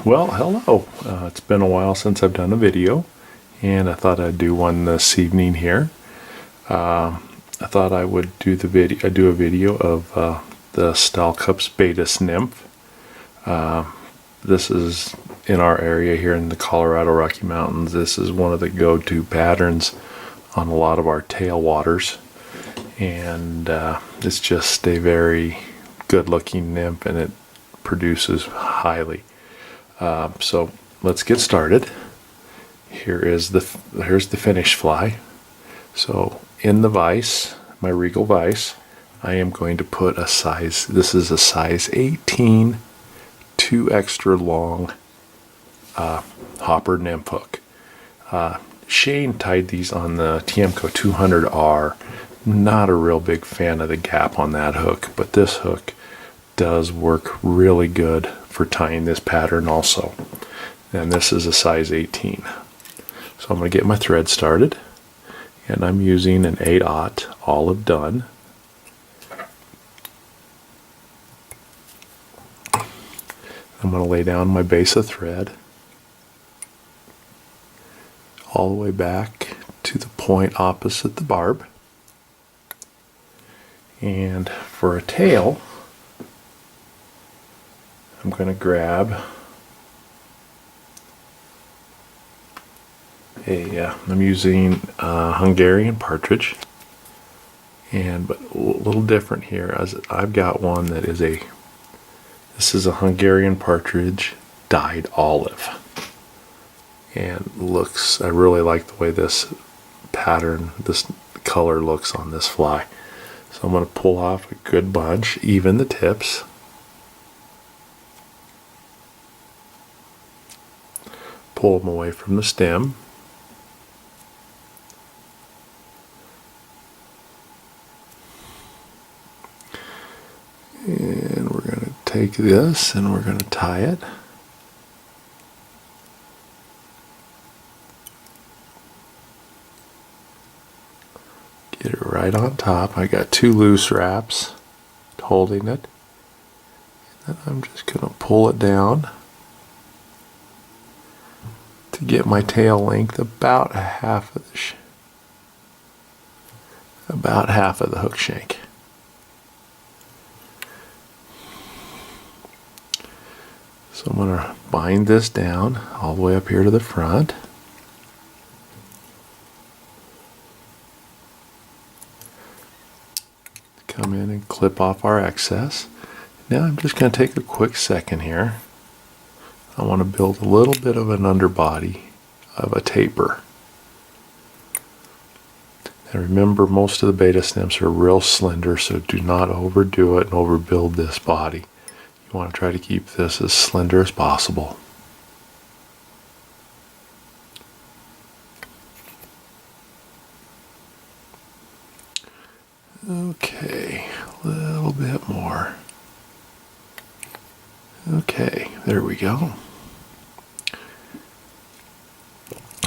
Well, hello. It's been a while since I've done a video, and I thought I'd do one this evening here. I thought I would do a video of the Stalcup's Baetis Nymph. This is in our area here in the Colorado Rocky Mountains. This is one of the go-to patterns on a lot of our tailwaters, and it's just a very good-looking nymph, and it produces highly. So let's get started. Here's the finish fly. So in the vise, my Regal vise, I am going to put this is a size 18, 2 extra long hopper nymph hook. Shane tied these on the Tiemco 200R. Not a real big fan of the gap on that hook, but this hook does work really good for tying this pattern also. And this is a size 18. So I'm going to get my thread started, and I'm using an 8/0 olive dun. I'm going to lay down my base of thread all the way back to the point opposite the barb. And for a tail, I'm going to grab I'm using Hungarian partridge, but a little different here, as I've got one that is this is a Hungarian partridge dyed olive, and I really like the way this color looks on this fly. So I'm going to pull off a good bunch, even the tips. Pull them away from the stem. And we're going to take this and we're going to tie it. Get it right on top. I got 2 loose wraps holding it. And then I'm just going to pull it down to get my tail length about half of the hook shank. So I'm going to bind this down all the way up here to the front. Come in and clip off our excess. Now I'm just going to take a quick second here. I want to build a little bit of an underbody of a taper. And remember, most of the Baetis nymphs are real slender, so do not overdo it and overbuild this body. You want to try to keep this as slender as possible. Okay, a little bit more. Okay, there we go.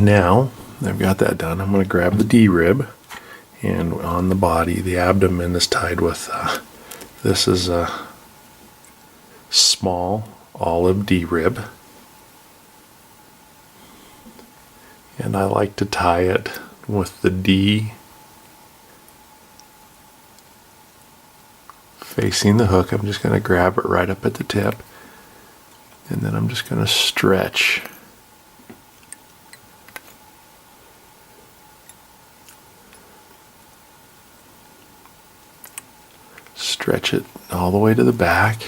Now, I've got that done. I'm going to grab the D-rib, and on the body, the abdomen is tied with, this is a small olive D-rib. And I like to tie it with the D facing the hook. I'm just going to grab it right up at the tip, and then I'm just going to stretch it all the way to the back.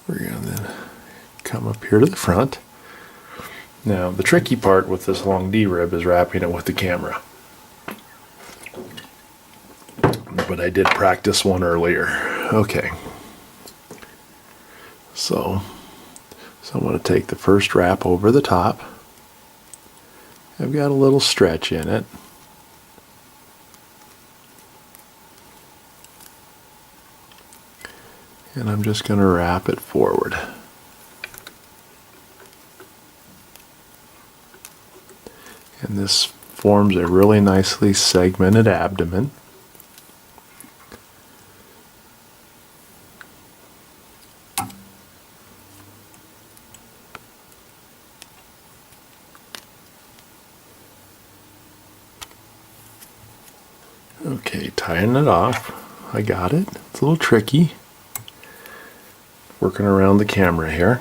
We're going to then come up here to the front. Now, the tricky part with this long D-rib is wrapping it with the camera. But I did practice one earlier. Okay. So I'm going to take the first wrap over the top. I've got a little stretch in it. And I'm just going to wrap it forward. And this forms a really nicely segmented abdomen. Okay, tying it off. I got it. It's a little tricky. Working around the camera here.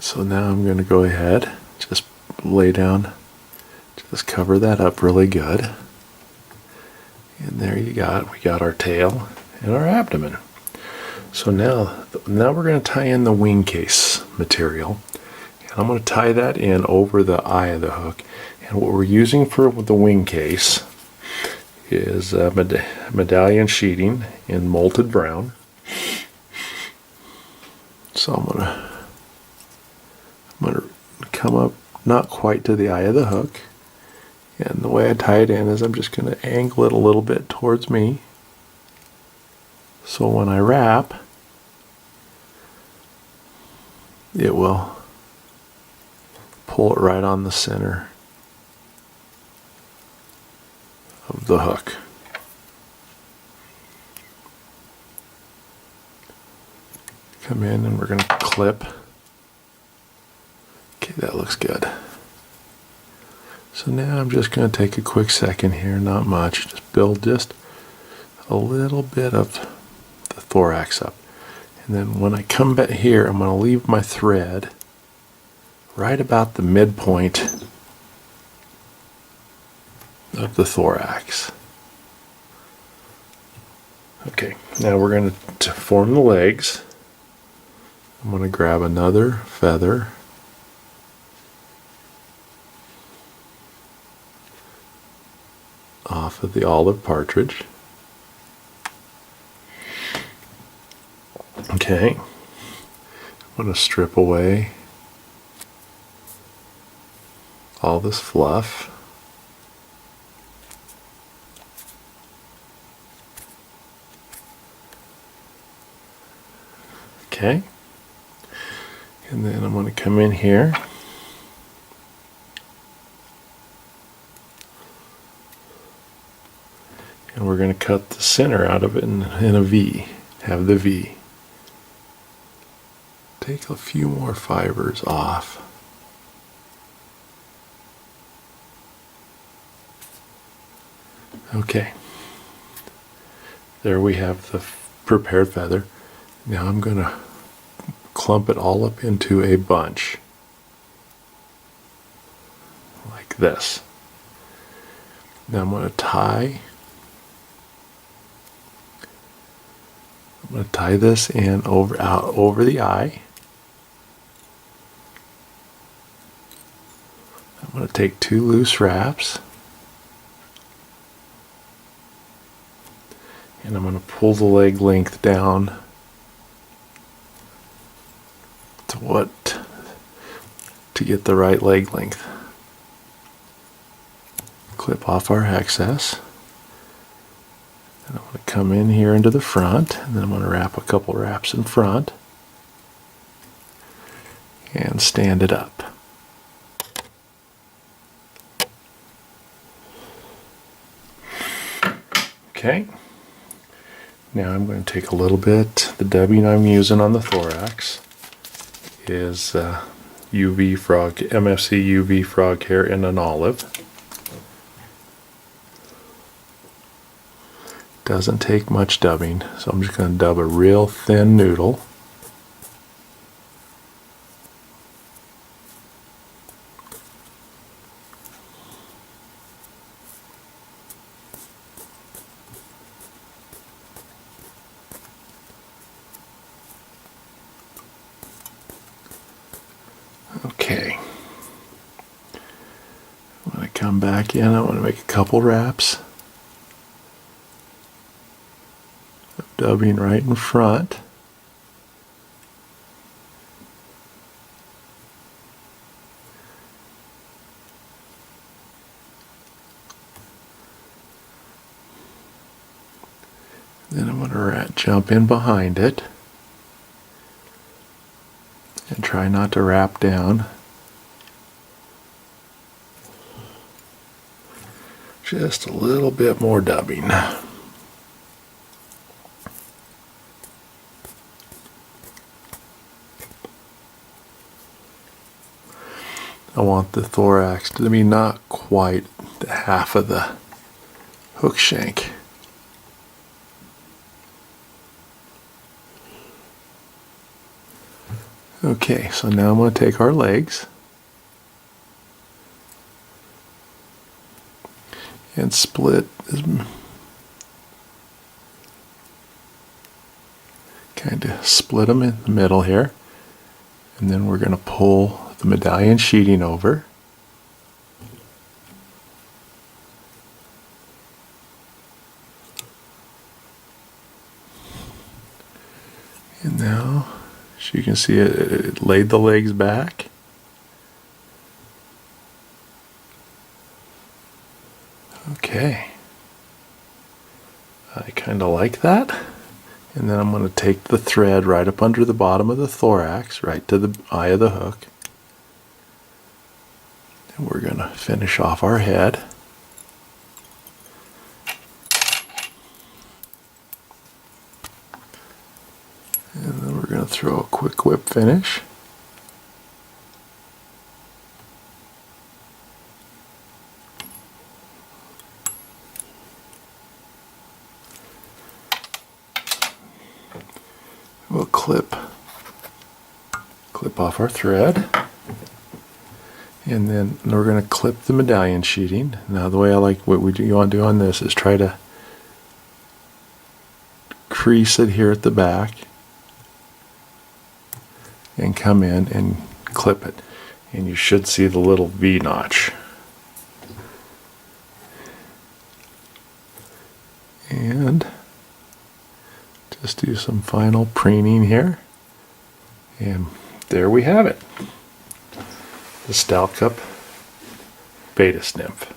So now I'm going to go ahead, just lay down, just cover that up really good. And there we got our tail and our abdomen. So now we're going to tie in the wing case material. And I'm going to tie that in over the eye of the hook. And what we're using for the wing case is medallion sheeting in molted brown. So I'm going to come up not quite to the eye of the hook. And the way I tie it in is I'm just going to angle it a little bit towards me. So when I wrap, it will pull it right on the center of the hook. Come in and we're going to clip. Okay, that looks good. So now I'm just going to take a quick second here, not much, just build just a little bit of the thorax up. And then when I come back here, I'm going to leave my thread right about the midpoint of the thorax. Okay, now we're going to form the legs. I'm going to grab another feather. Off of the olive partridge. Okay, I'm going to strip away all this fluff. Okay, and then I'm going to come in here. And we're going to cut the center out of it in a V. Have the V. Take a few more fibers off. Okay. There we have the prepared feather. Now I'm going to clump it all up into a bunch. Like this. Now I'm going to tie. I'm going to tie this in out over the eye. I'm going to take 2 loose wraps. And I'm going to pull the leg length down to get the right leg length. Clip off our excess. And I'm going to come in here into the front, and then I'm going to wrap a couple wraps in front and stand it up. Okay, now I'm going to take a little bit, the dubbing I'm using on the thorax is MFC UV frog hair in an olive. Doesn't take much dubbing, so I'm just going to dub a real thin noodle. Okay. I'm going to come back in, I want to make a couple wraps. Dubbing right in front. Then I'm going to jump in behind it and try not to wrap down. Just a little bit more dubbing. I want the thorax to be not quite the half of the hook shank. Okay, so now I'm going to take our legs and split this, kind of split them in the middle here, and then we're going to pull the medallion sheeting over. And now, as you can see, it laid the legs back. Okay. I kind of like that. And then I'm going to take the thread right up under the bottom of the thorax, right to the eye of the hook. And we're going to finish off our head. And then we're going to throw a quick whip finish. We'll clip off our thread, and then we're going to clip the medallion sheeting. Now the way I like, what you want to do on this is try to crease it here at the back and come in and clip it, and you should see the little V notch. And just do some final preening here, and there we have it, the Stalcup Baetis Nymph.